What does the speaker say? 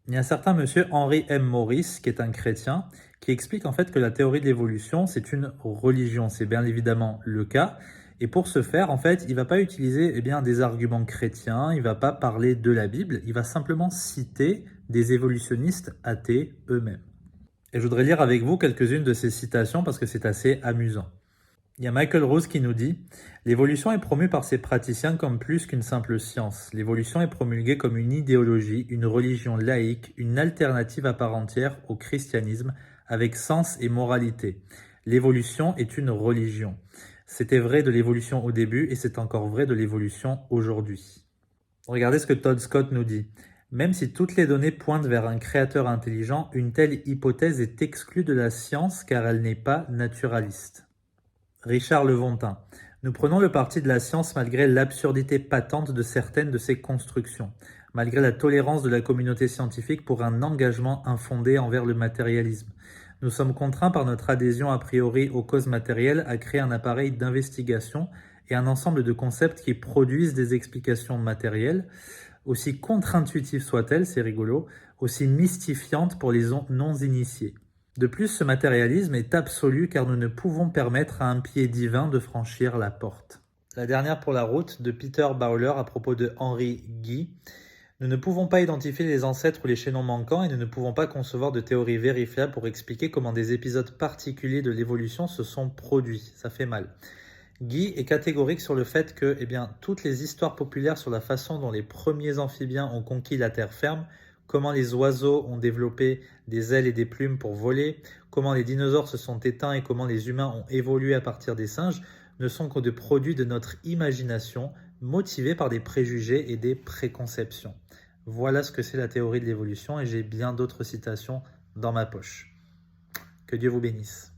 Il y a un certain monsieur Henry M. Morris, qui est un chrétien, qui explique en fait que la théorie de l'évolution, c'est une religion. C'est bien évidemment le cas. Et pour ce faire, en fait, il ne va pas utiliser des arguments chrétiens, il ne va pas parler de la Bible, il va simplement citer des évolutionnistes athées eux-mêmes. Et je voudrais lire avec vous quelques-unes de ces citations parce que c'est assez amusant. Il y a Michael Rose qui nous dit « L'évolution est promue par ces praticiens comme plus qu'une simple science. L'évolution est promulguée comme une idéologie, une religion laïque, une alternative à part entière au christianisme, avec sens et moralité. L'évolution est une religion. C'était vrai de l'évolution au début et c'est encore vrai de l'évolution aujourd'hui. » Regardez ce que Todd Scott nous dit. Même si toutes les données pointent vers un créateur intelligent, une telle hypothèse est exclue de la science car elle n'est pas naturaliste. Richard Levontin. Nous prenons le parti de la science malgré l'absurdité patente de certaines de ses constructions, malgré la tolérance de la communauté scientifique pour un engagement infondé envers le matérialisme. Nous sommes contraints par notre adhésion a priori aux causes matérielles à créer un appareil d'investigation et un ensemble de concepts qui produisent des explications matérielles, aussi contre-intuitives soient-elles, c'est rigolo, aussi mystifiantes pour les non-initiés. De plus, ce matérialisme est absolu car nous ne pouvons permettre à un pied divin de franchir la porte. La dernière pour la route de Peter Bowler à propos de Henry Guy. Nous ne pouvons pas identifier les ancêtres ou les chaînons manquants et nous ne pouvons pas concevoir de théorie vérifiable pour expliquer comment des épisodes particuliers de l'évolution se sont produits. Ça fait mal. Guy est catégorique sur le fait que toutes les histoires populaires sur la façon dont les premiers amphibiens ont conquis la terre ferme, comment les oiseaux ont développé des ailes et des plumes pour voler, comment les dinosaures se sont éteints et comment les humains ont évolué à partir des singes, ne sont que des produits de notre imagination, motivés par des préjugés et des préconceptions. Voilà ce que c'est la théorie de l'évolution et j'ai bien d'autres citations dans ma poche. Que Dieu vous bénisse.